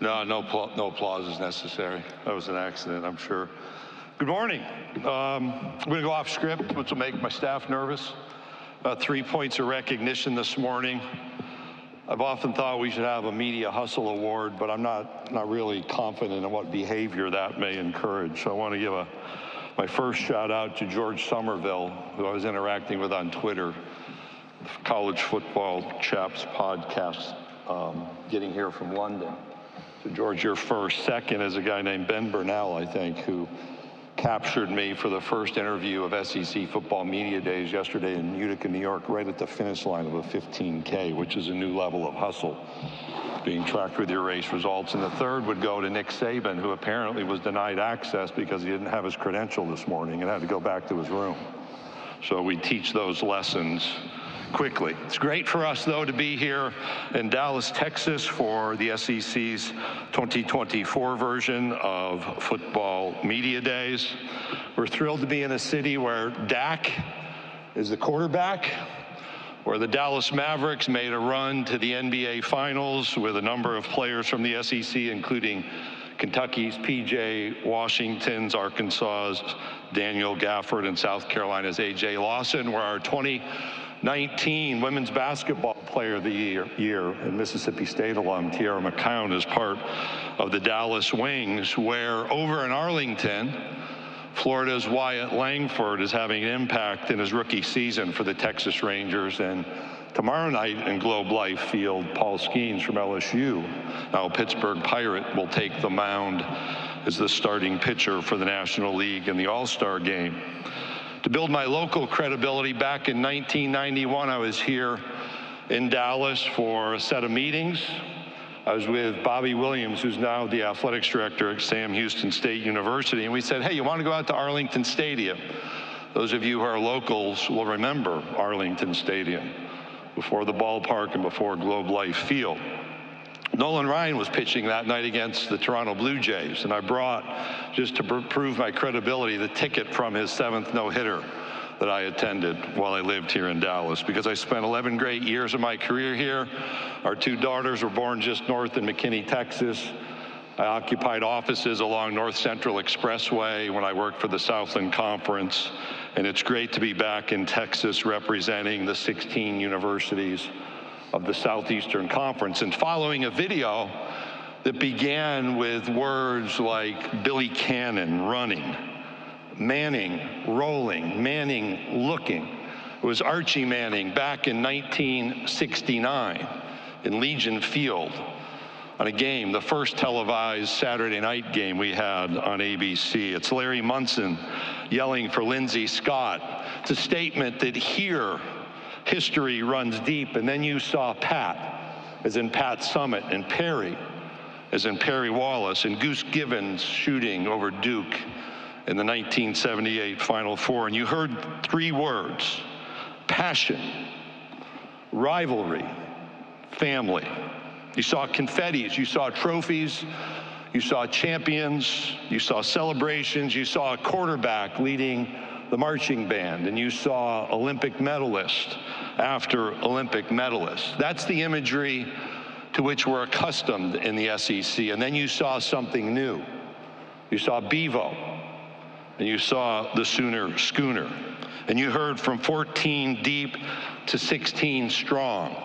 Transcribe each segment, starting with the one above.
No applause is necessary. That was an accident, I'm sure. Good morning. I'm going to go off script, which will make my staff nervous. 3 points of recognition this morning. I've often thought we should have a media hustle award, but I'm not really confident in what behavior that may encourage. So I want to give my first shout out to George Somerville, who I was interacting with on Twitter, College Football Chaps podcast, getting here from London. So George, you're first. Second is a guy named Ben Burnell, I think, who captured me for the first interview of SEC Football Media Days yesterday in Utica, New York, right at the finish line of a 15K, which is a new level of hustle, being tracked with your race results. And the third would go to Nick Saban, who apparently was denied access because he didn't have his credential this morning and had to go back to his room. So we teach those lessons quickly. It's great for us, though, to be here in Dallas, Texas for the SEC's 2024 version of Football Media Days. We're thrilled to be in a city where Dak is the quarterback, where the Dallas Mavericks made a run to the NBA Finals with a number of players from the SEC, including Kentucky's PJ, Washington's, Arkansas's Daniel Gafford, and South Carolina's AJ Lawson, where our 2019 Women's Basketball Player of the Year and Mississippi State alum Tierra McCown is part of the Dallas Wings, where over in Arlington, Florida's Wyatt Langford is having an impact in his rookie season for the Texas Rangers. And tomorrow night in Globe Life Field, Paul Skeens from LSU, now Pittsburgh Pirate, will take the mound as the starting pitcher for the National League in the All-Star game. To build my local credibility, back in 1991, I was here in Dallas for a set of meetings. I was with Bobby Williams, who's now the athletics director at Sam Houston State University, and we said, hey, you want to go out to Arlington Stadium? Those of you who are locals will remember Arlington Stadium, before the ballpark and before Globe Life Field. Nolan Ryan was pitching that night against the Toronto Blue Jays, and I brought, just to prove my credibility, the ticket from his 7th no-hitter that I attended while I lived here in Dallas, because I spent 11 great years of my career here. Our 2 daughters were born just north in McKinney, Texas. I occupied offices along North Central Expressway when I worked for the Southeastern Conference, and it's great to be back in Texas representing the 16 universities of the Southeastern Conference, and following a video that began with words like Billy Cannon running, Manning rolling, Manning looking. It was Archie Manning back in 1969 in Legion Field on a game, the first televised Saturday night game we had on ABC. It's Larry Munson yelling for Lindsey Scott. It's a statement that here, history runs deep. And then you saw Pat, as in Pat Summitt, and Perry, as in Perry Wallace, and Goose Givens shooting over Duke in the 1978 Final Four. And you heard 3 words: passion, rivalry, family. You saw confettis, you saw trophies, you saw champions, you saw celebrations, you saw a quarterback leading the marching band, and you saw Olympic medalist after Olympic medalist. That's the imagery to which we're accustomed in the SEC. And then you saw something new. You saw Bevo, and you saw the Sooner Schooner. And you heard from 14 deep to 16 strong.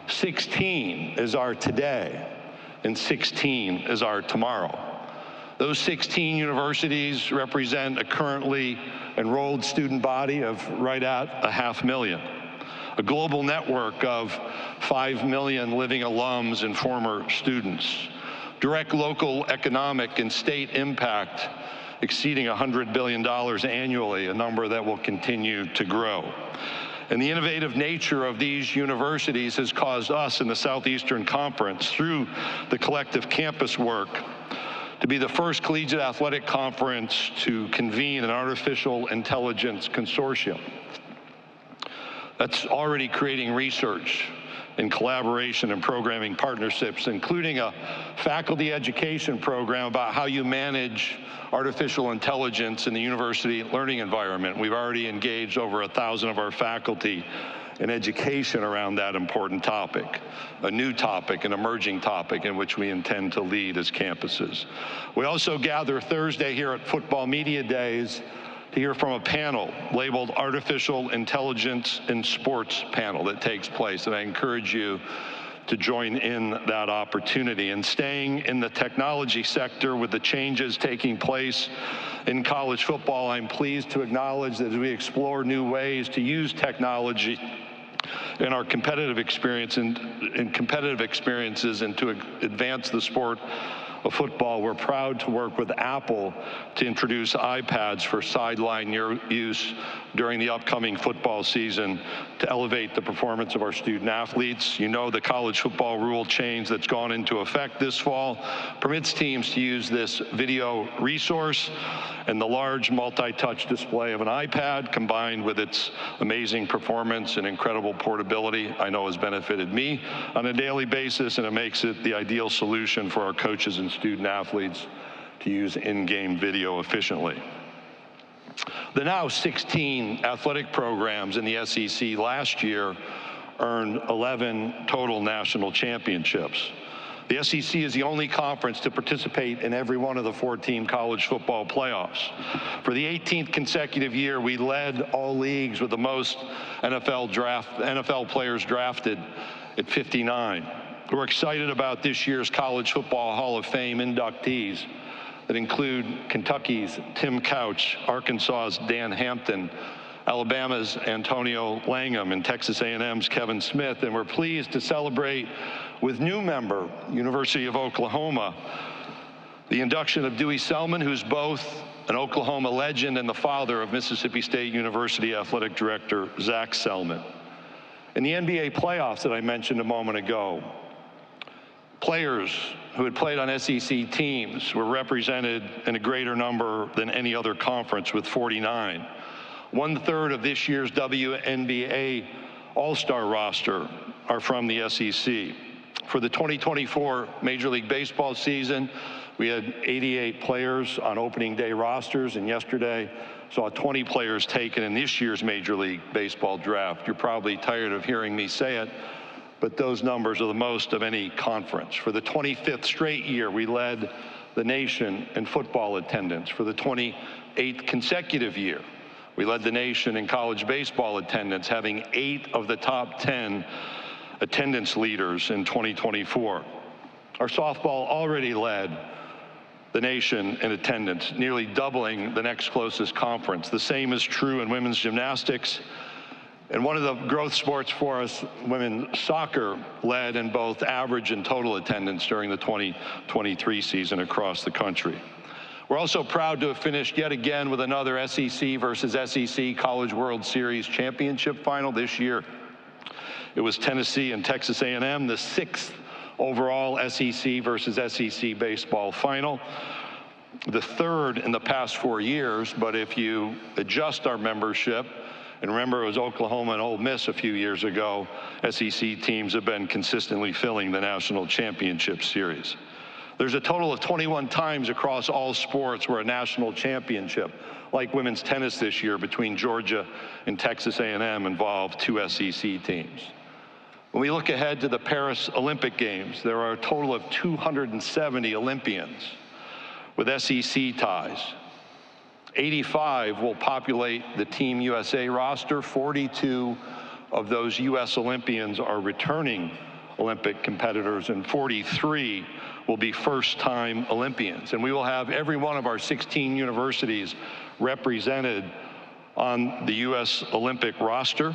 16 is our today, and 16 is our tomorrow. Those 16 universities represent a currently enrolled student body of right at 500,000, a global network of 5 million living alums and former students, direct local economic and state impact exceeding $100 billion annually, a number that will continue to grow. And the innovative nature of these universities has caused us in the Southeastern Conference, through the collective campus work, to be the first collegiate athletic conference to convene an artificial intelligence consortium that's already creating research and collaboration and programming partnerships, including a faculty education program about how you manage artificial intelligence in the university learning environment. We've already engaged over 1,000 of our faculty and education around that important topic, a new topic, an emerging topic in which we intend to lead as campuses. We also gather Thursday here at Football Media Days to hear from a panel labeled Artificial Intelligence in Sports panel that takes place, and I encourage you to join in that opportunity. And staying in the technology sector with the changes taking place in college football, I'm pleased to acknowledge that as we explore new ways to use technology in our competitive experience and competitive experiences and to advance the sport of football, we're proud to work with Apple to introduce iPads for sideline use during the upcoming football season to elevate the performance of our student athletes. You know, the college football rule change that's gone into effect this fall permits teams to use this video resource, and the large multi-touch display of an iPad combined with its amazing performance and incredible portability, I know has benefited me on a daily basis, and it makes it the ideal solution for our coaches and student athletes to use in-game video efficiently. The now 16 athletic programs in the SEC last year earned 11 total national championships. The SEC is the only conference to participate in every one of the 14 college football playoffs. For the 18th consecutive year, we led all leagues with the most NFL players drafted at 59. We're excited about this year's College Football Hall of Fame inductees that include Kentucky's Tim Couch, Arkansas's Dan Hampton, Alabama's Antonio Langham, and Texas A&M's Kevin Smith. And we're pleased to celebrate with new member, University of Oklahoma, the induction of Dewey Selman, who's both an Oklahoma legend and the father of Mississippi State University Athletic Director Zach Selman. In the NBA playoffs that I mentioned a moment ago, players who had played on SEC teams were represented in a greater number than any other conference with 49. 1/3 of this year's WNBA All-Star roster are from the SEC. For the 2024 Major League Baseball season, we had 88 players on opening day rosters, and yesterday saw 20 players taken in this year's Major League Baseball draft. You're probably tired of hearing me say it, but those numbers are the most of any conference. For the 25th straight year, we led the nation in football attendance. For the 28th consecutive year, we led the nation in college baseball attendance, having 8 of the top 10 attendance leaders in 2024. Our softball already led the nation in attendance, nearly doubling the next closest conference. The same is true in women's gymnastics. And one of the growth sports for us, women's soccer, led in both average and total attendance during the 2023 season across the country. We're also proud to have finished yet again with another SEC versus SEC College World Series championship final this year. It was Tennessee and Texas A&M, the 6th overall SEC versus SEC baseball final, the 3rd in the past 4 years, but if you adjust our membership, and remember it was Oklahoma and Ole Miss a few years ago, SEC teams have been consistently filling the national championship series. There's a total of 21 times across all sports where a national championship, like women's tennis this year between Georgia and Texas A&M, involved 2 SEC teams. When we look ahead to the Paris Olympic Games, there are a total of 270 Olympians with SEC ties. 85 will populate the Team USA roster. 42 of those U.S. Olympians are returning Olympic competitors, and 43 will be first-time Olympians. And we will have every one of our 16 universities represented on the U.S. Olympic roster.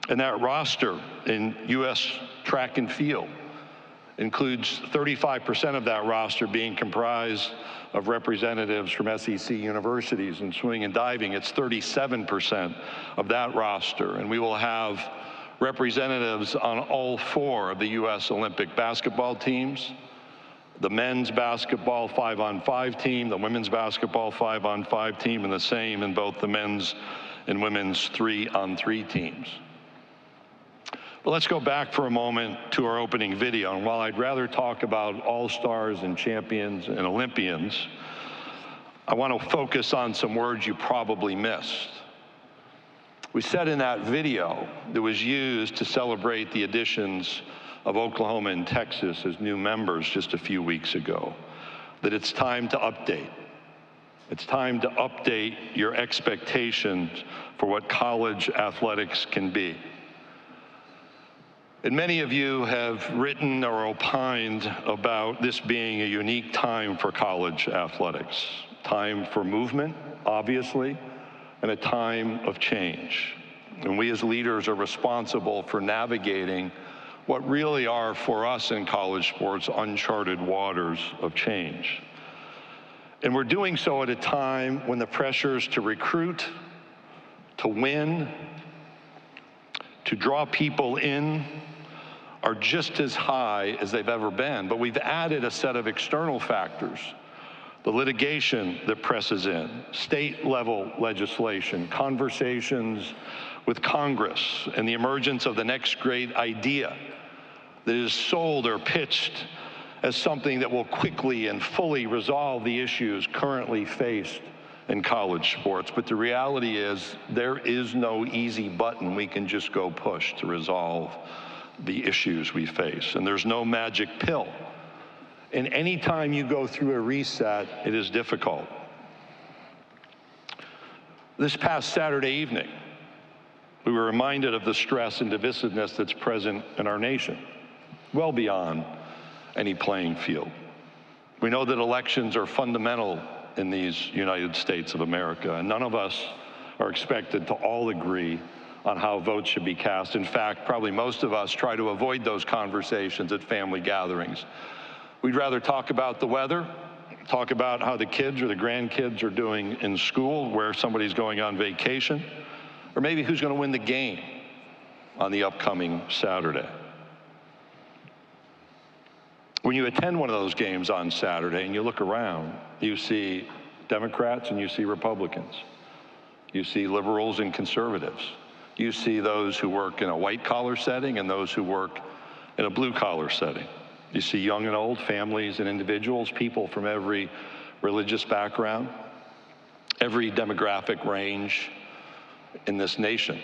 And that roster in U.S. track and field includes 35% of that roster being comprised of representatives from SEC universities. In swimming and diving, it's 37% of that roster. And we will have representatives on all 4 of the U.S. Olympic basketball teams, the men's basketball 5-on-5 team, the women's basketball 5-on-5 team, and the same in both the men's and women's 3-on-3 teams. But let's go back for a moment to our opening video. And while I'd rather talk about all-stars and champions and Olympians, I want to focus on some words you probably missed. We said in that video that was used to celebrate the additions of Oklahoma and Texas as new members just a few weeks ago, that it's time to update. It's time to update your expectations for what college athletics can be. And many of you have written or opined about this being a unique time for college athletics. Time for movement, obviously, and a time of change. And we as leaders are responsible for navigating what really are, for us in college sports, uncharted waters of change. And we're doing so at a time when the pressures to recruit, to win, to draw people in are just as high as they've ever been. But we've added a set of external factors: the litigation that presses in, state-level legislation, conversations with Congress, and the emergence of the next great idea that is sold or pitched as something that will quickly and fully resolve the issues currently faced in college sports. But the reality is, there is no easy button we can just go push to resolve the issues we face. And there's no magic pill. And any time you go through a reset, it is difficult. This past Saturday evening, we were reminded of the stress and divisiveness that's present in our nation, well beyond any playing field. We know that elections are fundamental in these United States of America, and none of us are expected to all agree on how votes should be cast. In fact, probably most of us try to avoid those conversations at family gatherings. We'd rather talk about the weather, talk about how the kids or the grandkids are doing in school, where somebody's going on vacation, or maybe who's going to win the game on the upcoming Saturday. When you attend one of those games on Saturday and you look around, you see Democrats and you see Republicans. You see liberals and conservatives. You see those who work in a white-collar setting and those who work in a blue-collar setting. You see young and old, families and individuals, people from every religious background, every demographic range in this nation.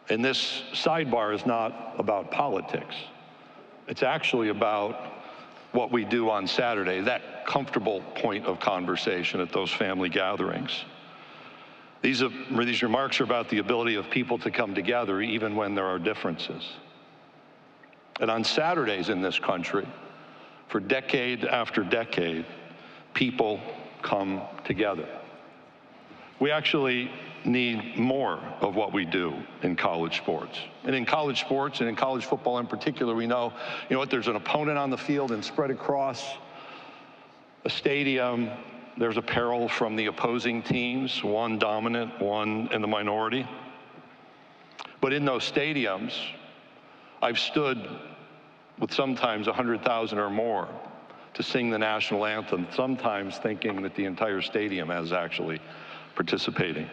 And this sidebar is not about politics. It's actually about what we do on Saturday, that comfortable point of conversation at those family gatherings. These remarks are about the ability of people to come together even when there are differences. And on Saturdays in this country, for decade after decade, people come together. We actually need more of what we do in college sports. And in college sports, and in college football in particular, we know, there's an opponent on the field, and spread across a stadium, there's a peril from the opposing teams, one dominant, one in the minority. But in those stadiums, I've stood with sometimes 100,000 or more to sing the national anthem, sometimes thinking that the entire stadium is actually participating.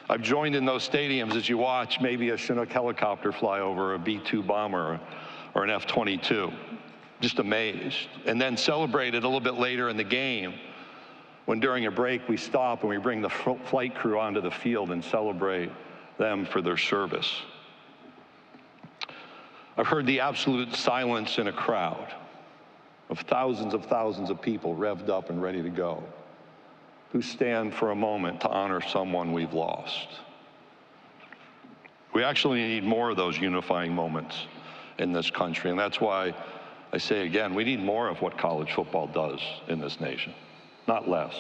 I've joined in those stadiums as you watch maybe a Chinook helicopter fly over, a B-2 bomber, or an F-22, just amazed. And then celebrated a little bit later in the game, when during a break we stop and we bring the flight crew onto the field and celebrate them for their service. I've heard the absolute silence in a crowd of thousands of people revved up and ready to go, who stand for a moment to honor someone we've lost. We actually need more of those unifying moments in this country, and that's why I say again, we need more of what college football does in this nation, not less.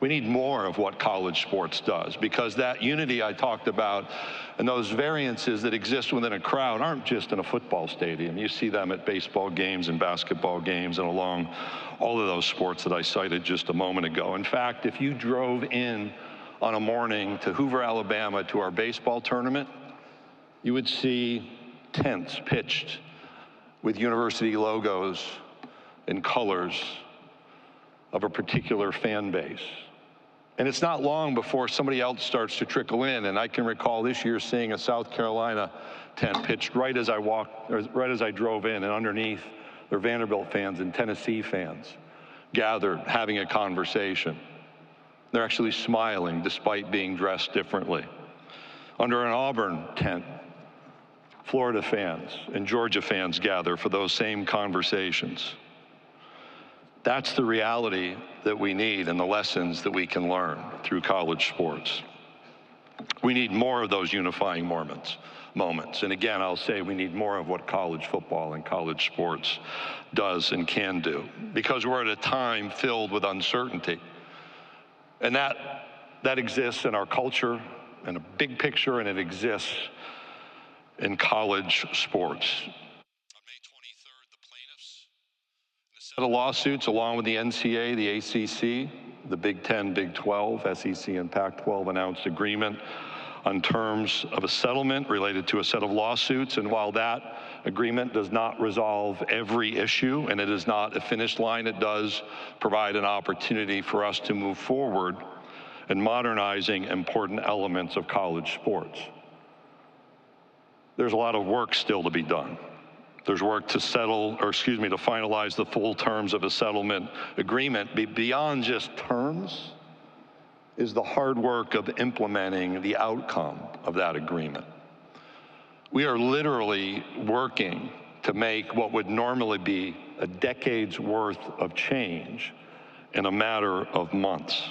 We need more of what college sports does, because that unity I talked about and those variances that exist within a crowd aren't just in a football stadium. You see them at baseball games and basketball games and along all of those sports that I cited just a moment ago. In fact, if you drove in on a morning to Hoover, Alabama, to our baseball tournament, you would see tents pitched with university logos and colors of a particular fan base. And it's not long before somebody else starts to trickle in. And I can recall this year seeing a South Carolina tent pitched right as I drove in, and underneath there are Vanderbilt fans and Tennessee fans gathered having a conversation. They're actually smiling despite being dressed differently. Under an Auburn tent, Florida fans and Georgia fans gather for those same conversations. That's the reality that we need and the lessons that we can learn through college sports. We need more of those unifying moments. And again, I'll say we need more of what college football and college sports does and can do, because we're at a time filled with uncertainty. And that exists in our culture in a big picture, and it exists in college sports. On May 23rd, the plaintiffs in a set of lawsuits, along with the NCAA, the ACC, the Big Ten, Big 12, SEC, and Pac-12, announced agreement on terms of a settlement related to a set of lawsuits. And while that agreement does not resolve every issue, and it is not a finish line, it does provide an opportunity for us to move forward in modernizing important elements of college sports. There's a lot of work still to be done. There's work to finalize the full terms of a settlement agreement. Beyond just terms is the hard work of implementing the outcome of that agreement. We are literally working to make what would normally be a decade's worth of change in a matter of months.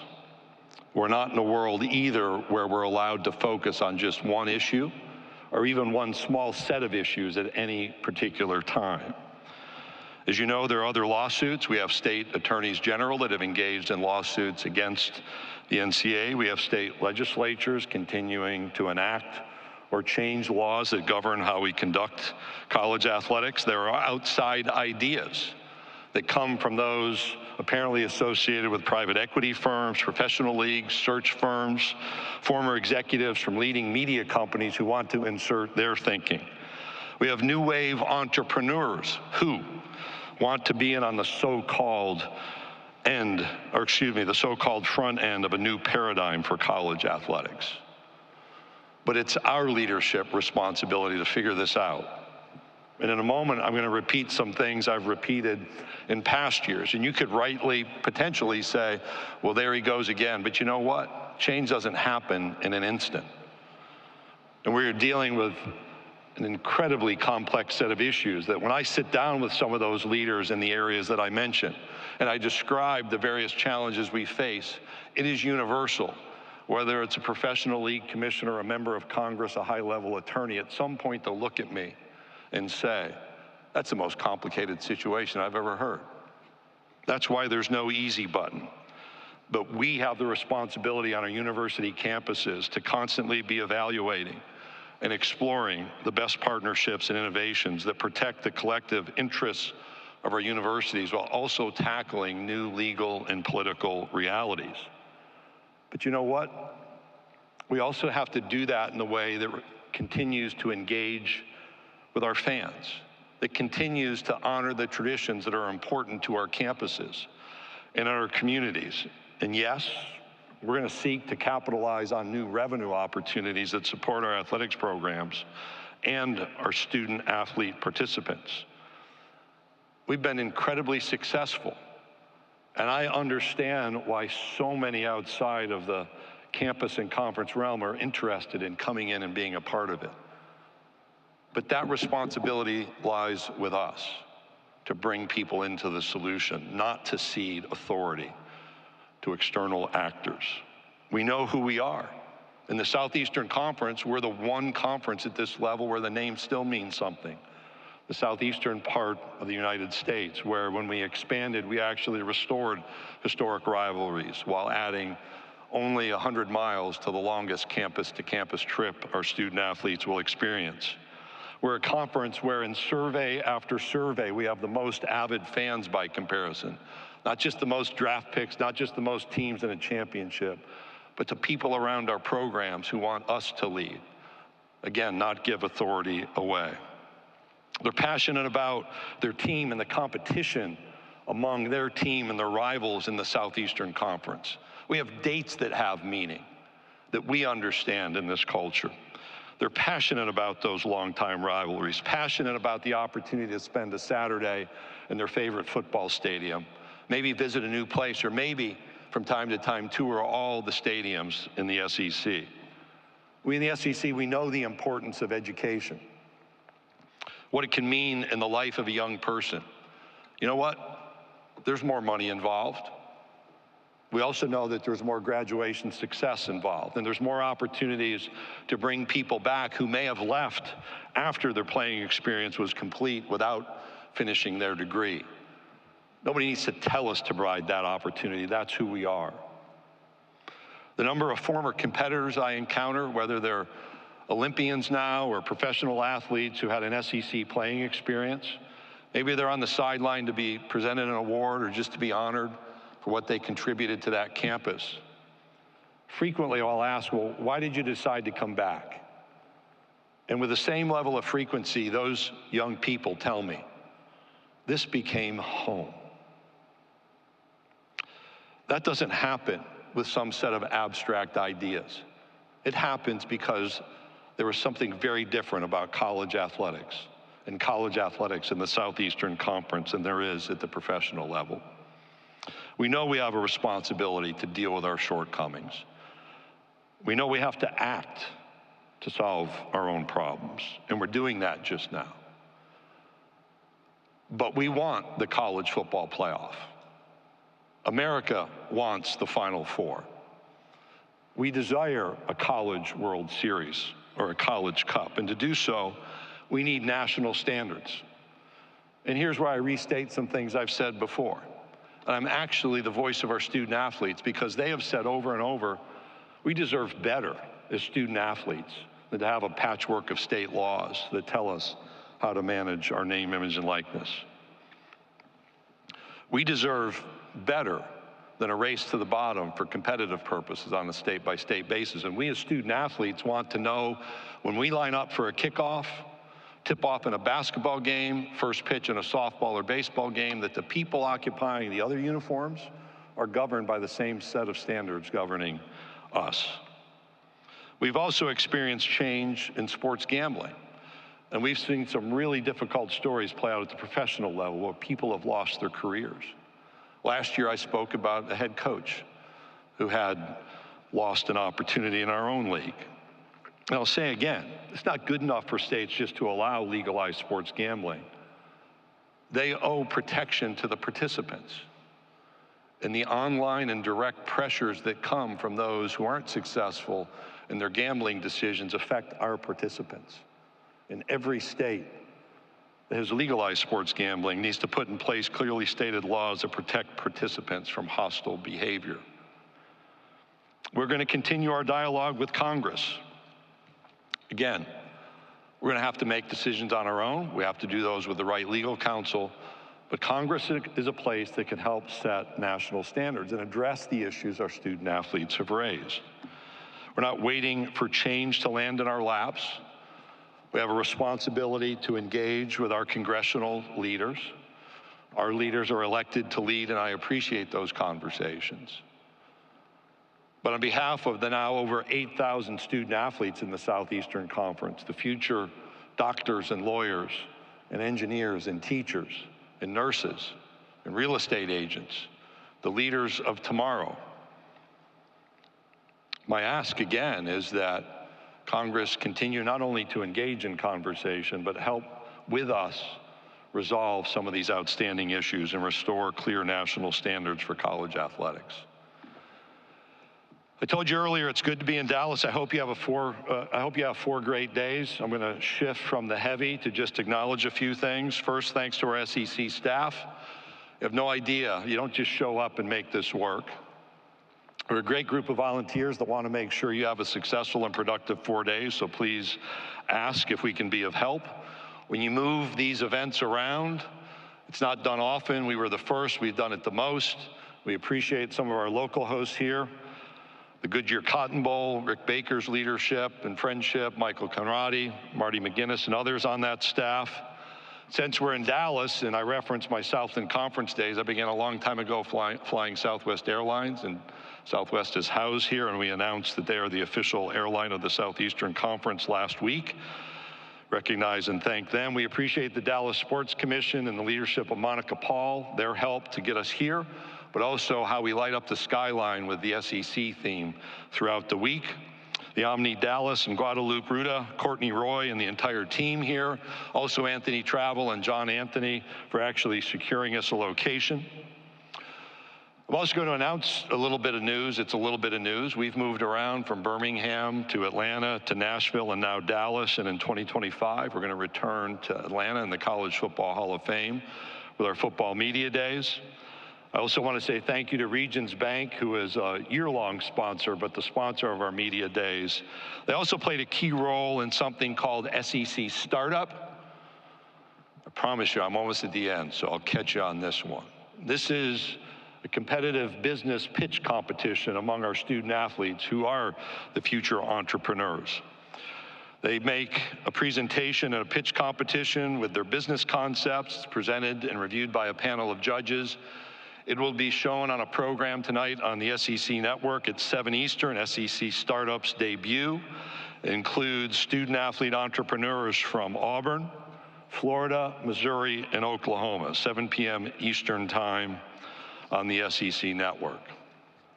We're not in a world either where we're allowed to focus on just one issue or even one small set of issues at any particular time. As you know, there are other lawsuits. We have state attorneys general that have engaged in lawsuits against the NCAA. We have state legislatures continuing to enact or change laws that govern how we conduct college athletics. There are outside ideas that come from those apparently associated with private equity firms, professional leagues, search firms, former executives from leading media companies who want to insert their thinking. We have new wave entrepreneurs who want to be in on the so-called front end of a new paradigm for college athletics. But it's our leadership responsibility to figure this out. And in a moment, I'm going to repeat some things I've repeated in past years. And you could rightly, potentially say, well, there he goes again. But you know what? Change doesn't happen in an instant. And we're dealing with an incredibly complex set of issues that when I sit down with some of those leaders in the areas that I mentioned, and I describe the various challenges we face, it is universal. Whether it's a professional league commissioner, a member of Congress, a high-level attorney, at some point they'll look at me and say, that's the most complicated situation I've ever heard. That's why there's no easy button. But we have the responsibility on our university campuses to constantly be evaluating and exploring the best partnerships and innovations that protect the collective interests of our universities while also tackling new legal and political realities. But you know what? We also have to do that in a way that continues to engage with our fans, that continues to honor the traditions that are important to our campuses and our communities. And yes, we're going to seek to capitalize on new revenue opportunities that support our athletics programs and our student athlete participants. We've been incredibly successful, and I understand why so many outside of the campus and conference realm are interested in coming in and being a part of it. But that responsibility lies with us to bring people into the solution, not to cede authority to external actors. We know who we are. In the Southeastern Conference, we're the one conference at this level where the name still means something. The southeastern part of the United States, where when we expanded, we actually restored historic rivalries while adding only 100 miles to the longest campus-to-campus trip our student athletes will experience. We're a conference where in survey after survey, we have the most avid fans by comparison. Not just the most draft picks, not just the most teams in a championship, but the people around our programs who want us to lead. Again, not give authority away. They're passionate about their team and the competition among their team and their rivals in the Southeastern Conference. We have dates that have meaning, that we understand in this culture. They're passionate about those longtime rivalries, passionate about the opportunity to spend a Saturday in their favorite football stadium, maybe visit a new place, or maybe from time to time tour all the stadiums in the SEC. We in the SEC, we know the importance of education, what it can mean in the life of a young person. You know what? There's more money involved. We also know that there's more graduation success involved, and there's more opportunities to bring people back who may have left after their playing experience was complete without finishing their degree. Nobody needs to tell us to provide that opportunity. That's who we are. The number of former competitors I encounter, whether they're Olympians now or professional athletes who had an SEC playing experience, maybe they're on the sideline to be presented an award or just to be honored for what they contributed to that campus. Frequently, I'll ask, well, why did you decide to come back? And with the same level of frequency, those young people tell me, this became home. That doesn't happen with some set of abstract ideas. It happens because there was something very different about college athletics in the Southeastern Conference than there is at the professional level. We know we have a responsibility to deal with our shortcomings. We know we have to act to solve our own problems, and we're doing that just now. But we want the college football playoff. America wants the Final Four. We desire a college World Series or a college cup, and to do so, we need national standards. And here's where I restate some things I've said before. And I'm actually the voice of our student athletes because they have said over and over, we deserve better as student athletes than to have a patchwork of state laws that tell us how to manage our name, image, and likeness. We deserve better than a race to the bottom for competitive purposes on a state-by-state basis. And we as student athletes want to know when we line up for a kickoff, tip-off in a basketball game, first pitch in a softball or baseball game, that the people occupying the other uniforms are governed by the same set of standards governing us. We've also experienced change in sports gambling, and we've seen some really difficult stories play out at the professional level where people have lost their careers. Last year I spoke about a head coach who had lost an opportunity in our own league. And I'll say again, it's not good enough for states just to allow legalized sports gambling. They owe protection to the participants. And the online and direct pressures that come from those who aren't successful in their gambling decisions affect our participants. In every state that has legalized sports gambling needs to put in place clearly stated laws that protect participants from hostile behavior. We're going to continue our dialogue with Congress. Again, we're going to have to make decisions on our own. We have to do those with the right legal counsel. But Congress is a place that can help set national standards and address the issues our student athletes have raised. We're not waiting for change to land in our laps. We have a responsibility to engage with our congressional leaders. Our leaders are elected to lead, and I appreciate those conversations. But on behalf of the now over 8,000 student athletes in the Southeastern Conference, the future doctors and lawyers and engineers and teachers and nurses and real estate agents, the leaders of tomorrow, my ask again is that Congress continue not only to engage in conversation, but help with us resolve some of these outstanding issues and restore clear national standards for college athletics. I told you earlier it's good to be in Dallas. I hope you have four great days. I'm going to shift from the heavy to just acknowledge a few things. First, thanks to our SEC staff. You have no idea. You don't just show up and make this work. We're a great group of volunteers that want to make sure you have a successful and productive 4 days, so please ask if we can be of help. When you move these events around, it's not done often. We were the first. We've done it the most. We appreciate some of our local hosts here. The Goodyear Cotton Bowl, Rick Baker's leadership and friendship, Michael Conradi, Marty McGinnis, and others on that staff. Since we're in Dallas, and I referenced my Southeastern Conference days, I began a long time ago flying Southwest Airlines, and Southwest is housed here, and we announced that they are the official airline of the Southeastern Conference last week. Recognize and thank them. We appreciate the Dallas Sports Commission and the leadership of Monica Paul, their help to get us here, but also how we light up the skyline with the SEC theme throughout the week. the Omni Dallas and Guadalupe Ruta, Courtney Roy, and the entire team here. Also Anthony Travel and John Anthony for actually securing us a location. I'm also going to announce a little bit of news. It's a little bit of news. We've moved around from Birmingham to Atlanta to Nashville and now Dallas. And in 2025, we're going to return to Atlanta and the College Football Hall of Fame with our football media days. I also want to say thank you to Regions Bank, who is a year-long sponsor, but the sponsor of our media days. They also played a key role in something called SEC Startup. I promise you, I'm almost at the end, so I'll catch you on this one. This is a competitive business pitch competition among our student athletes who are the future entrepreneurs. They make a presentation and a pitch competition with their business concepts presented and reviewed by a panel of judges. It will be shown on a program tonight on the SEC Network at 7 Eastern, SEC Startups Debut. It includes student-athlete entrepreneurs from Auburn, Florida, Missouri, and Oklahoma, 7 p.m. Eastern Time on the SEC Network.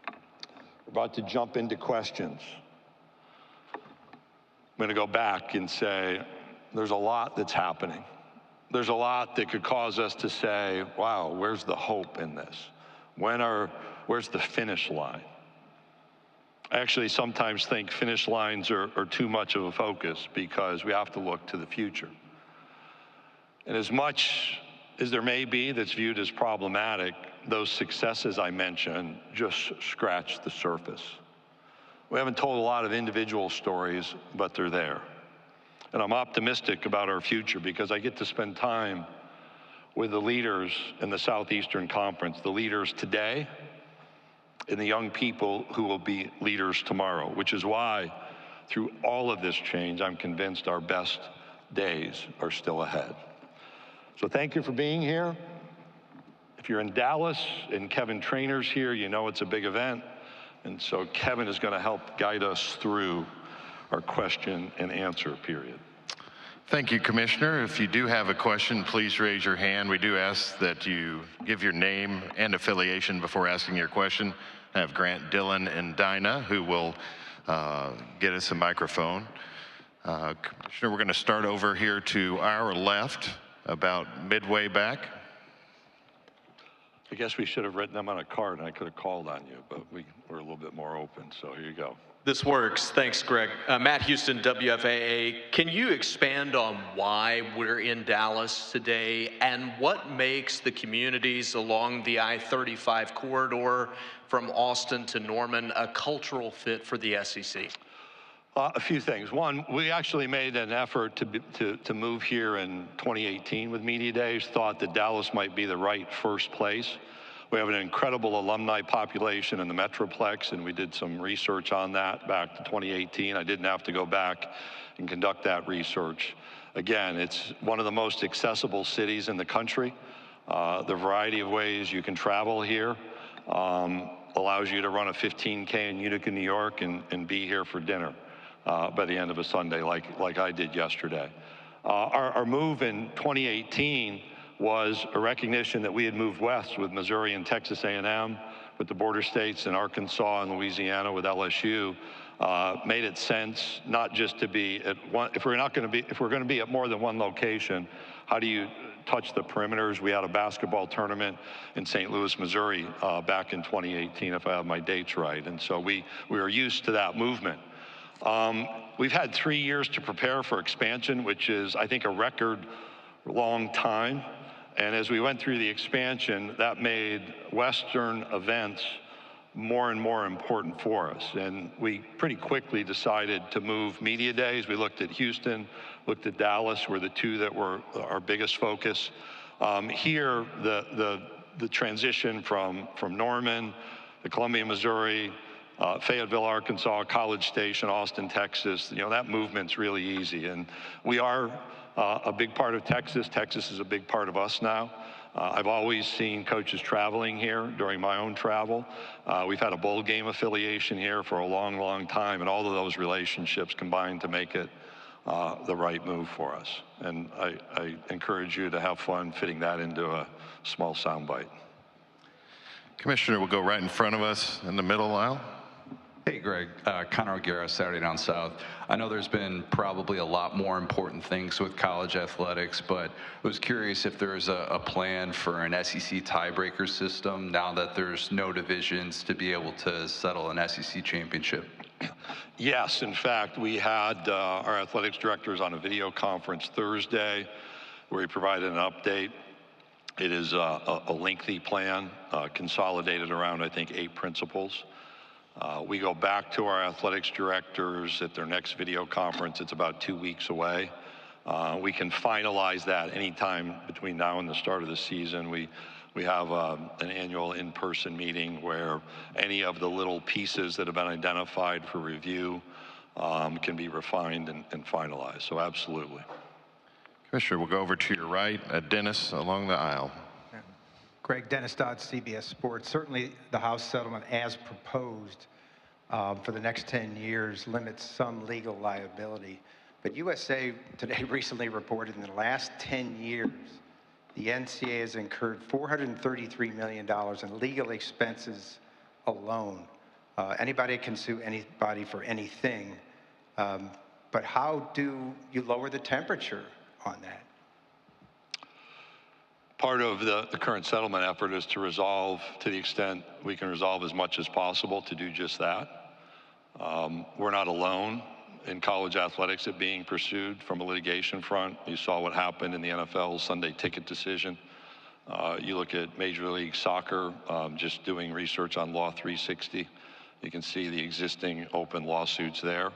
We're about to jump into questions. I'm going to go back and say there's a lot that's happening. There's a lot that could cause us to say, wow, where's the hope in this? Where's the finish line? I actually sometimes think finish lines are too much of a focus because we have to look to the future. And as much as there may be that's viewed as problematic, those successes I mentioned just scratch the surface. We haven't told a lot of individual stories, but they're there. And I'm optimistic about our future because I get to spend time with the leaders in the Southeastern Conference, the leaders today and the young people who will be leaders tomorrow, which is why through all of this change, I'm convinced our best days are still ahead. So thank you for being here. If you're in Dallas and Kevin Trainer's here, you know it's a big event. And so Kevin is going to help guide us through our question and answer period. Thank you, Commissioner. If you do have a question, please raise your hand. We do ask that you give your name and affiliation before asking your question. I have Grant, Dylan, and Dinah who will get us a microphone. Commissioner, we're going to start over here to our left, about midway back. I guess we should have written them on a card and I could have called on you, but we're a little bit more open, so here you go. This works. Thanks, Greg. Matt Houston, WFAA. Can you expand on why we're in Dallas today and what makes the communities along the I-35 corridor from Austin to Norman a cultural fit for the SEC? A few things. One, we actually made an effort to move here in 2018 with Media Days, thought that Dallas might be the right first place. We have an incredible alumni population in the Metroplex, and we did some research on that back to 2018. I didn't have to go back and conduct that research. Again, it's one of the most accessible cities in the country. The variety of ways you can travel here allows you to run a 15K in Utica, New York, and be here for dinner by the end of a Sunday, like I did yesterday. Our move in 2018 was a recognition that we had moved west with Missouri and Texas A&M, with the border states in Arkansas and Louisiana with LSU. Made it sense not just to be at one. If we're going to be at more than one location, how do you touch the perimeters? We had a basketball tournament in St. Louis, Missouri, back in 2018, if I have my dates right, and so we were used to that movement. We've had 3 years to prepare for expansion, which is, I think, a record long time. And as we went through the expansion, that made Western events more and more important for us. And we pretty quickly decided to move Media Days. We looked at Houston, looked at Dallas, were the two that were our biggest focus. Here, the transition from Norman to Columbia, Missouri, Fayetteville, Arkansas, College Station, Austin, Texas, that movement's really easy. And we are a big part of Texas. Texas is a big part of us now. I've always seen coaches traveling here during my own travel. We've had a bowl game affiliation here for a long, long time, and all of those relationships combined to make it the right move for us. And I encourage you to have fun fitting that into a small soundbite. Commissioner will go right in front of us in the middle aisle. Hey, Greg. Connor O'Gara, Saturday Down South. I know there's been probably a lot more important things with college athletics, but I was curious if there's a plan for an SEC tiebreaker system now that there's no divisions to be able to settle an SEC championship. Yes, in fact, we had our athletics directors on a video conference Thursday where he provided an update. It is a lengthy plan, consolidated around, I think, 8 principles. We go back to our athletics directors at their next video conference. It's about 2 weeks away. We can finalize that anytime between now and the start of the season. We have an annual in-person meeting where any of the little pieces that have been identified for review can be refined and finalized. So absolutely. Commissioner, we'll go over to your right. Dennis along the aisle. Greg, Dennis Dodd, CBS Sports. Certainly the House settlement as proposed for the next 10 years limits some legal liability. But USA Today recently reported in the last 10 years, the NCAA has incurred $433 million in legal expenses alone. Anybody can sue anybody for anything. But how do you lower the temperature on that? Part of the current settlement effort is to resolve, to the extent we can resolve as much as possible, to do just that. We're not alone in college athletics at being pursued from a litigation front. You saw what happened in the NFL's Sunday ticket decision. You look at Major League Soccer, just doing research on Law 360. You can see the existing open lawsuits there.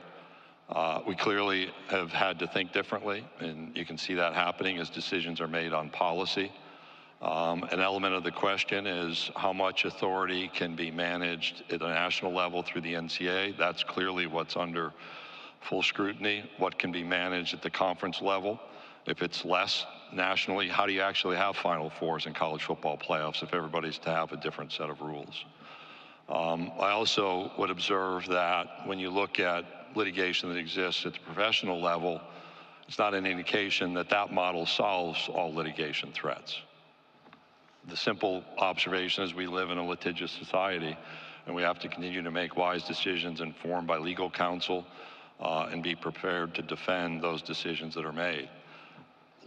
We clearly have had to think differently, and you can see that happening as decisions are made on policy. An element of the question is how much authority can be managed at a national level through the NCAA. That's clearly what's under full scrutiny. What can be managed at the conference level? If it's less nationally, how do you actually have Final Fours in college football playoffs if everybody's to have a different set of rules? I also would observe that when you look at litigation that exists at the professional level, it's not an indication that that model solves all litigation threats. The simple observation is we live in a litigious society, and we have to continue to make wise decisions informed by legal counsel and be prepared to defend those decisions that are made.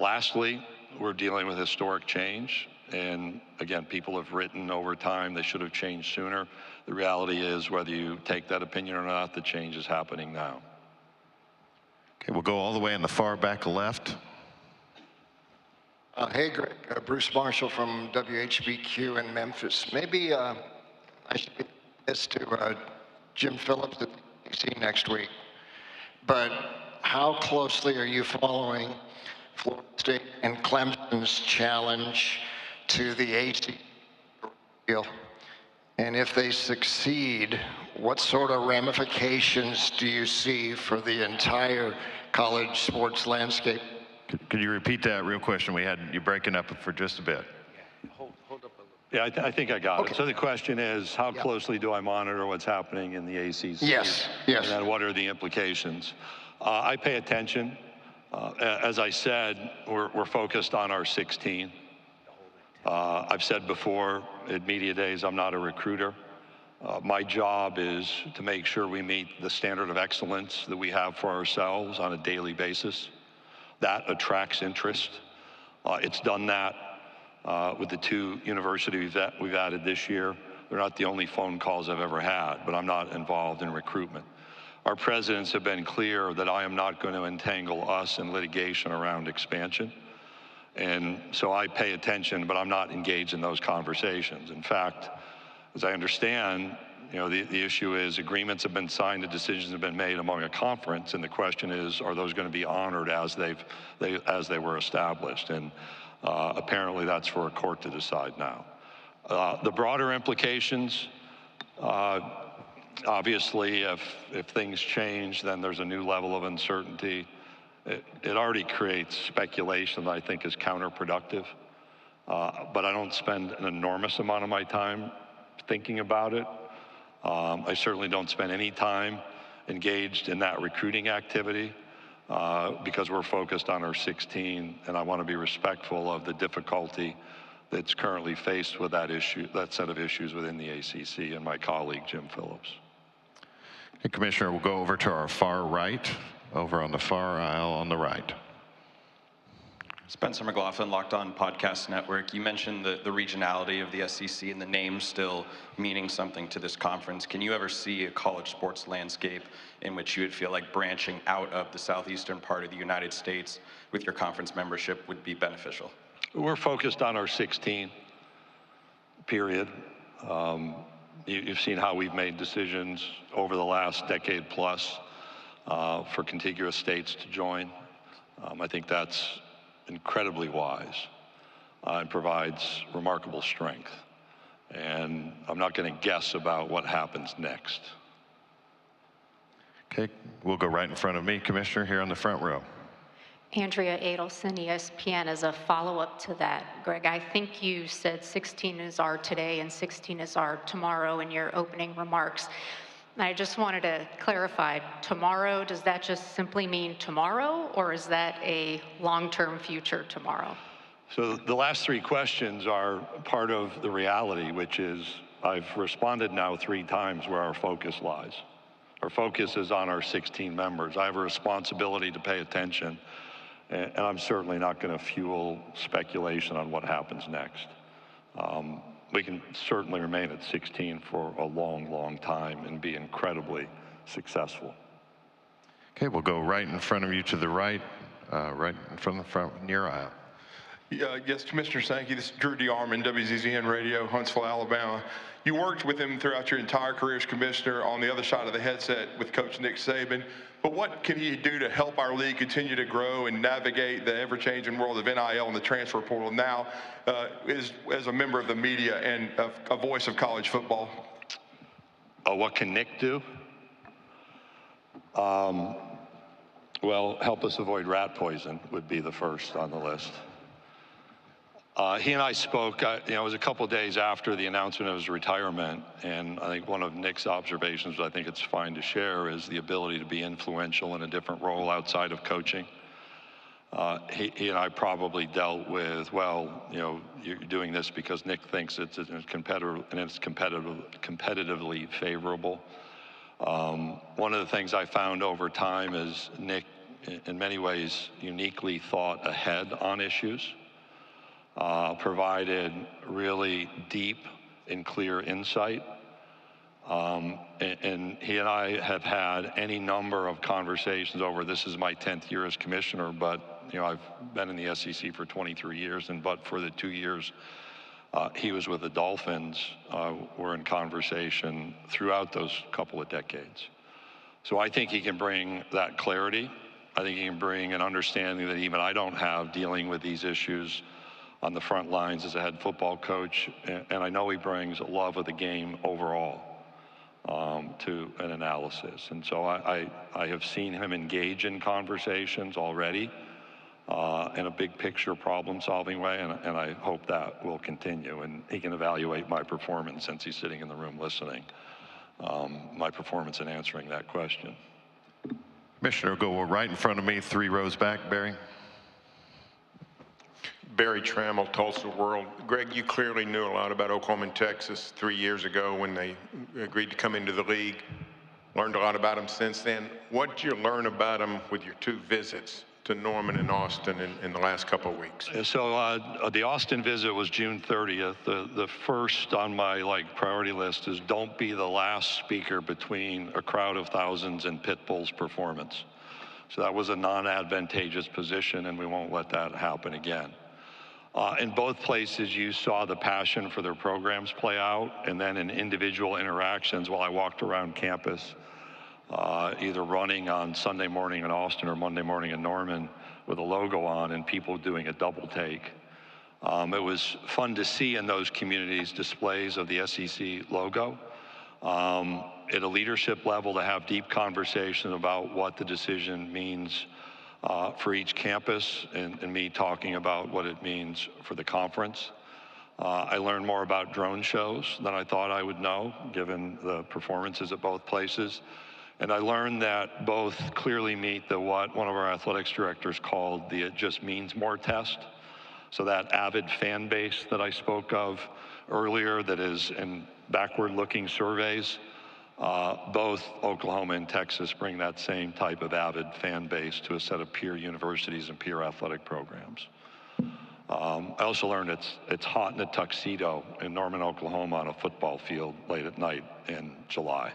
Lastly, we're dealing with historic change. And again, people have written over time they should have changed sooner. The reality is, whether you take that opinion or not, the change is happening now. Okay, we'll go all the way in the far back left. Hey, Greg. Bruce Marshall from WHBQ in Memphis. Maybe I should be this to Jim Phillips at DC next week. But how closely are you following Florida State and Clemson's challenge to the ACC deal? And if they succeed, what sort of ramifications do you see for the entire college sports landscape? Could you repeat that real question? We had you breaking up for just a bit. Yeah, I think I got it. So the question is, how closely do I monitor what's happening in the ACC? Yes, yes. And then what are the implications? I pay attention. As I said, we're focused on our 16. I've said before at media days, I'm not a recruiter. My job is to make sure we meet the standard of excellence that we have for ourselves on a daily basis. That attracts interest. It's done that with the 2 universities that we've added this year. They're not the only phone calls I've ever had, but I'm not involved in recruitment. Our presidents have been clear that I am not going to entangle us in litigation around expansion. And so I pay attention, but I'm not engaged in those conversations. In fact, as I understand, the issue is agreements have been signed and decisions have been made among a conference, and the question is, are those going to be honored as they were established? And apparently that's for a court to decide now. The broader implications, obviously, if things change, then there's a new level of uncertainty. It already creates speculation that I think is counterproductive, but I don't spend an enormous amount of my time thinking about it. I certainly don't spend any time engaged in that recruiting activity because we're focused on our 16, and I want to be respectful of the difficulty that's currently faced with that issue, that set of issues within the ACC, and my colleague, Jim Phillips. Hey, Commissioner, we'll go over to our far right, over on the far aisle on the right. Spencer McLaughlin, Locked On Podcast Network. You mentioned the regionality of the SEC and the name still meaning something to this conference. Can you ever see a college sports landscape in which you would feel like branching out of the southeastern part of the United States with your conference membership would be beneficial? We're focused on our 16, period. You've seen how we've made decisions over the last decade plus for contiguous states to join. I think that's incredibly wise and provides remarkable strength. And I'm not going to guess about what happens next. Okay, we'll go right in front of me, Commissioner, here on the front row. Andrea Adelson, ESPN. As a follow-up to that, Greg, I think you said 16 is our today and 16 is our tomorrow in your opening remarks. I just wanted to clarify, tomorrow, does that just simply mean tomorrow, or is that a long-term future tomorrow? So the last three questions are part of the reality, which is I've responded now 3 times where our focus lies. Our focus is on our 16 members. I have a responsibility to pay attention, and I'm certainly not going to fuel speculation on what happens next. We can certainly remain at 16 for a long, long time and be incredibly successful. Okay, we'll go right in front of you to the right, right from the front near aisle. Yes, Commissioner Sankey, this is Drew DeArmond, WZZN Radio, Huntsville, Alabama. You worked with him throughout your entire career as commissioner on the other side of the headset with Coach Nick Saban. But what can he do to help our league continue to grow and navigate the ever-changing world of NIL and the transfer portal now as a member of the media and a voice of college football? What can Nick do? Well, help us avoid rat poison would be the first on the list. He and I spoke, it was a couple days after the announcement of his retirement, and I think one of Nick's observations, I think it's fine to share, is the ability to be influential in a different role outside of coaching. He and I probably dealt with, well, you're doing this because Nick thinks it's competitively favorable. One of the things I found over time is Nick, in many ways, uniquely thought ahead on issues. Provided really deep and clear insight. And he and I have had any number of conversations over, this is my 10th year as commissioner, but I've been in the SEC for 23 years, and but for the 2 years he was with the Dolphins, we're in conversation throughout those couple of decades. So I think he can bring that clarity. I think he can bring an understanding that even I don't have dealing with these issues on the front lines as a head football coach, and I know he brings a love of the game overall to an analysis. And so I have seen him engage in conversations already in a big picture problem solving way, and I hope that will continue. And he can evaluate my performance, since he's sitting in the room listening, my performance in answering that question. Commissioner, go right in front of me, 3 rows back, Barry. Barry Trammell, Tulsa World. Greg, you clearly knew a lot about Oklahoma and Texas 3 years ago when they agreed to come into the league. Learned a lot about them since then. What did you learn about them with your 2 visits to Norman and Austin in the last couple of weeks? So the Austin visit was June 30th. The first on my priority list is don't be the last speaker between a crowd of thousands and Pitbull's performance. So that was a non-advantageous position, and we won't let that happen again. In both places, you saw the passion for their programs play out, and then in individual interactions while I walked around campus, either running on Sunday morning in Austin or Monday morning in Norman with a logo on and people doing a double take. It was fun to see in those communities displays of the SEC logo. At a leadership level, to have deep conversation about what the decision means for each campus, and me talking about what it means for the conference. I learned more about drone shows than I thought I would know, given the performances at both places. And I learned that both clearly meet what one of our athletics directors called the "it just means more" test. So that avid fan base that I spoke of earlier, that is in backward-looking surveys, Both Oklahoma and Texas bring that same type of avid fan base to a set of peer universities and peer athletic programs. I also learned it's hot in a tuxedo in Norman, Oklahoma on a football field late at night in July.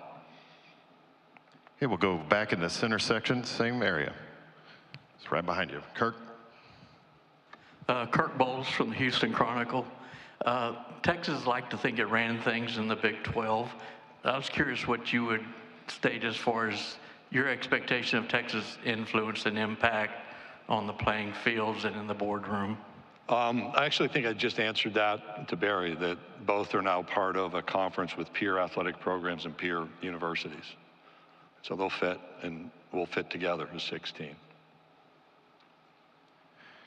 Okay, we'll go back in the center section, same area. It's right behind you. Kirk? Kirk Bowles from the Houston Chronicle. Texas liked to think it ran things in the Big 12. I was curious what you would state as far as your expectation of Texas' influence and impact on the playing fields and in the boardroom. I actually think I just answered that to Barry, that both are now part of a conference with peer athletic programs and peer universities. So they'll fit, and we'll fit together as 16.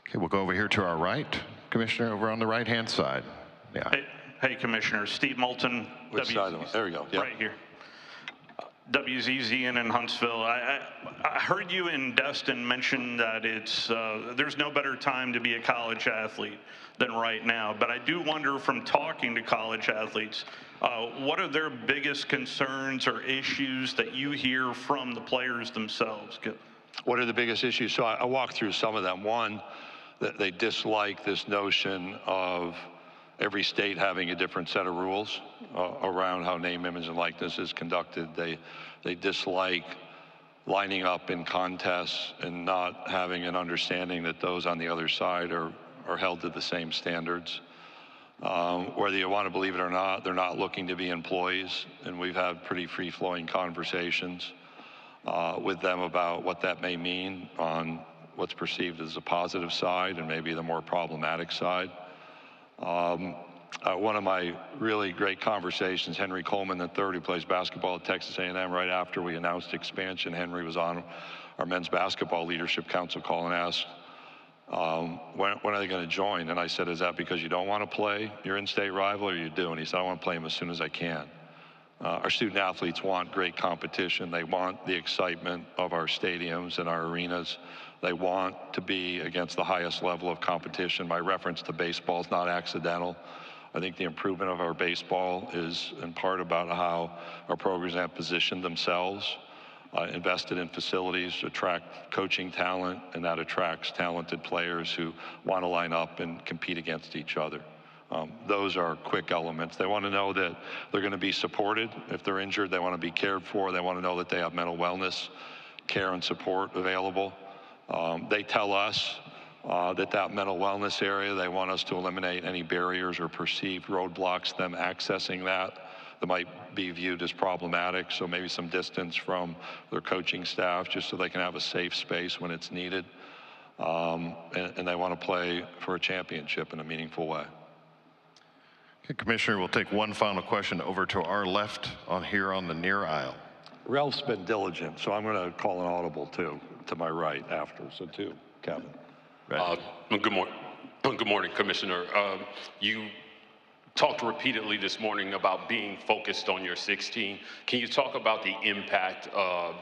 Okay, we'll go over here to our right. Commissioner, over on the right-hand side. Yeah. Hey, Commissioner. Steve Moulton. Which side? There we go. Yep. Right here. WZZN in Huntsville. I heard you in Destin mention that there's no better time to be a college athlete than right now. But I do wonder, from talking to college athletes, what are their biggest concerns or issues that you hear from the players themselves? What are the biggest issues? So I walked through some of them. One, that they dislike this notion of every state having a different set of rules around how name, image, and likeness is conducted. They dislike lining up in contests and not having an understanding that those on the other side are held to the same standards. Whether you want to believe it or not, they're not looking to be employees, and we've had pretty free-flowing conversations with them about what that may mean on what's perceived as a positive side and maybe the more problematic side. One of my really great conversations, Henry Coleman III, who plays basketball at Texas A&M, right after we announced expansion, Henry was on our men's basketball leadership council call and asked, when are they going to join? And I said, is that because you don't want to play your in-state rival, or you do? And he said, I want to play them as soon as I can. Our student athletes want great competition. They want the excitement of our stadiums and our arenas. They want to be against the highest level of competition. My reference to baseball is not accidental. I think the improvement of our baseball is in part about how our programs have positioned themselves, invested in facilities to attract coaching talent, and that attracts talented players who want to line up and compete against each other. Those are quick elements. They want to know that they're going to be supported. If they're injured, they want to be cared for. They want to know that they have mental wellness care and support available. They tell us that mental wellness area, they want us to eliminate any barriers or perceived roadblocks, them accessing that might be viewed as problematic. So maybe some distance from their coaching staff just so they can have a safe space when it's needed. And they want to play for a championship in a meaningful way. Okay, Commissioner, we'll take one final question over to our left here on the near aisle. Ralph's been diligent, so I'm going to call an audible too, to my right after. So two, Kevin. Good morning. Good morning, Commissioner. You talked repeatedly this morning about being focused on your 16. Can you talk about the impact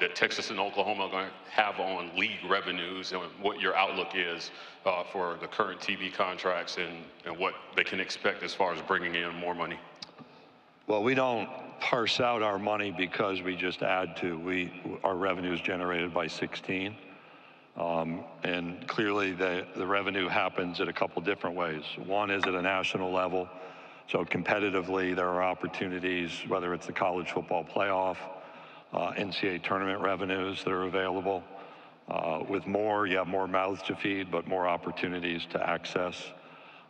that Texas and Oklahoma are going to have on league revenues and what your outlook is for the current TV contracts and what they can expect as far as bringing in more money? Well, we don't parse out our money because we just add to. Our revenue is generated by 16. And clearly the revenue happens at a couple different ways. One is at a national level. So competitively, there are opportunities, whether it's the college football playoff, NCAA tournament revenues that are available. With more, you have more mouths to feed, but more opportunities to access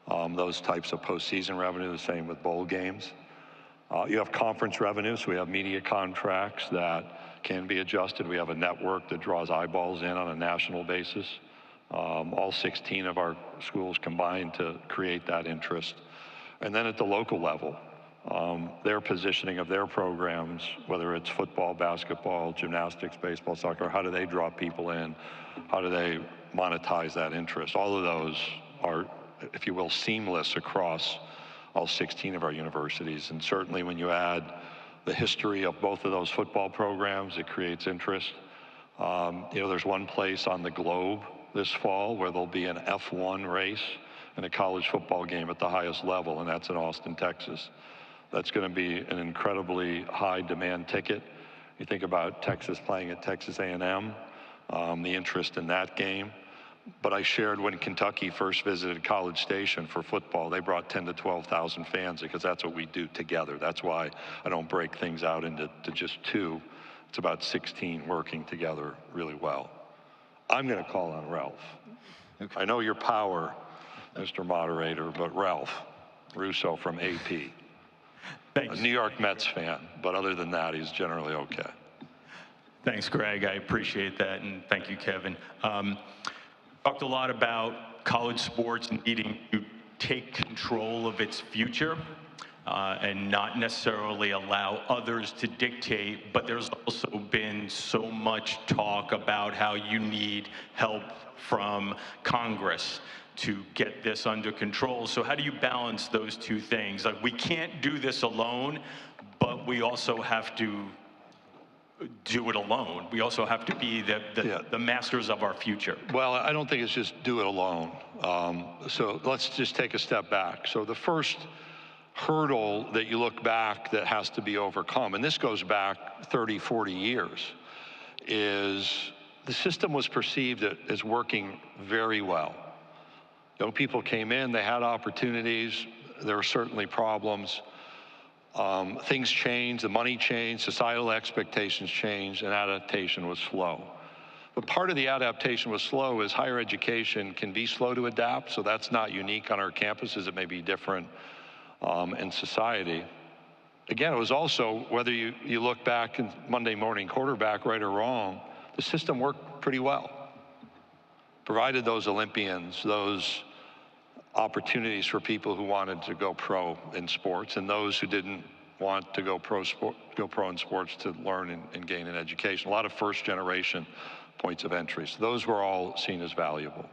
those types of postseason revenue, the same with bowl games. You have conference revenues. We have media contracts that can be adjusted. We have a network that draws eyeballs in on a national basis. All 16 of our schools combine to create that interest. And then at the local level, their positioning of their programs, whether it's football, basketball, gymnastics, baseball, soccer, how do they draw people in? How do they monetize that interest? All of those are, if you will, seamless across all 16 of our universities. And certainly when you add the history of both of those football programs, it creates interest. There's one place on the globe this fall where there'll be an F1 race in a college football game at the highest level, and that's in Austin, Texas. That's going to be an incredibly high demand ticket. You think about Texas playing at Texas A&M, the interest in that game. But I shared when Kentucky first visited College Station for football, they brought 10 to 12,000 fans because that's what we do together. That's why I don't break things out into just 2. It's about 16 working together really well. I'm going to call on Ralph. Okay. I know your power, Mr. Moderator, but Ralph Russo from AP. Thanks. A New York Mets fan, but other than that, he's generally okay. Thanks, Greg. I appreciate that, and thank you, Kevin. Talked a lot about college sports needing to take control of its future and not necessarily allow others to dictate, but there's also been so much talk about how you need help from Congress to get this under control. So how do you balance those two things? Like, we can't do this alone, but we also have to do it alone. We also have to be the masters of our future. Well, I don't think it's just do it alone. So let's just take a step back. So the first hurdle that you look back that has to be overcome, and this goes back 30, 40 years, is the system was perceived as working very well. Young people came in, they had opportunities, there were certainly problems. Things changed, the money changed, societal expectations changed, and adaptation was slow. But part of the adaptation was slow is higher education can be slow to adapt, so that's not unique on our campuses. It may be different in society. Again, it was also, whether you look back in Monday morning quarterback, right or wrong, the system worked pretty well. Provided those Olympians, those opportunities for people who wanted to go pro in sports and those who didn't want to go pro in sports to learn and gain an education. A lot of first generation points of entry. So those were all seen as valuable.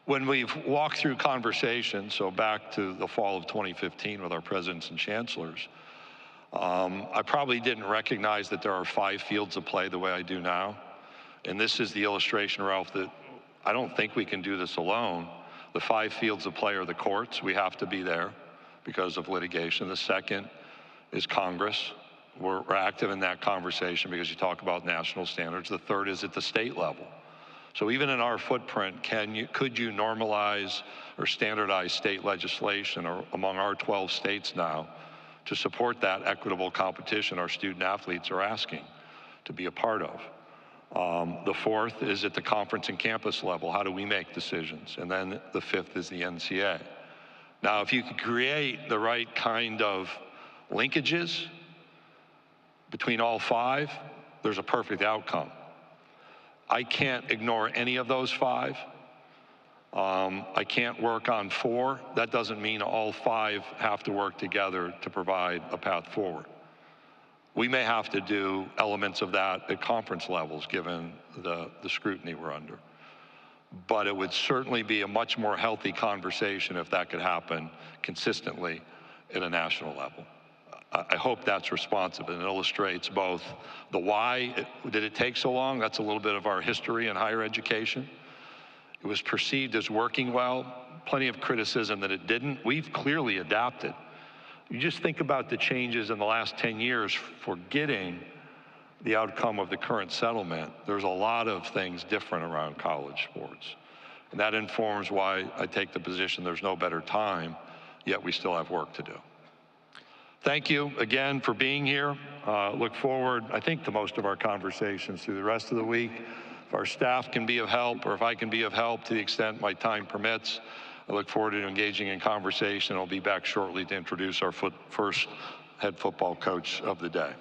When we've walked through conversations, so back to the fall of 2015 with our presidents and chancellors, I probably didn't recognize that there are 5 fields of play the way I do now. And this is the illustration, Ralph, that I don't think we can do this alone. The 5 fields of play are the courts. We have to be there because of litigation. The second is Congress. We're active in that conversation because you talk about national standards. The third is at the state level. So even in our footprint, could you normalize or standardize state legislation or among our 12 states now to support that equitable competition our student athletes are asking to be a part of? The fourth is at the conference and campus level. How do we make decisions? And then the fifth is the NCAA. Now, if you can create the right kind of linkages between all 5, there's a perfect outcome. I can't ignore any of those 5. I can't work on 4. That doesn't mean all 5 have to work together to provide a path forward. We may have to do elements of that at conference levels, given the scrutiny we're under. But it would certainly be a much more healthy conversation if that could happen consistently at a national level. I hope that's responsive and it illustrates both the why did it take so long. That's a little bit of our history in higher education. It was perceived as working well, plenty of criticism that it didn't. We've clearly adapted. You just think about the changes in the last 10 years, forgetting the outcome of the current settlement. There's a lot of things different around college sports. And that informs why I take the position there's no better time, yet we still have work to do. Thank you again for being here. Look forward, I think, to most of our conversations through the rest of the week. If our staff can be of help, or if I can be of help to the extent my time permits, I look forward to engaging in conversation. I'll be back shortly to introduce our first head football coach of the day.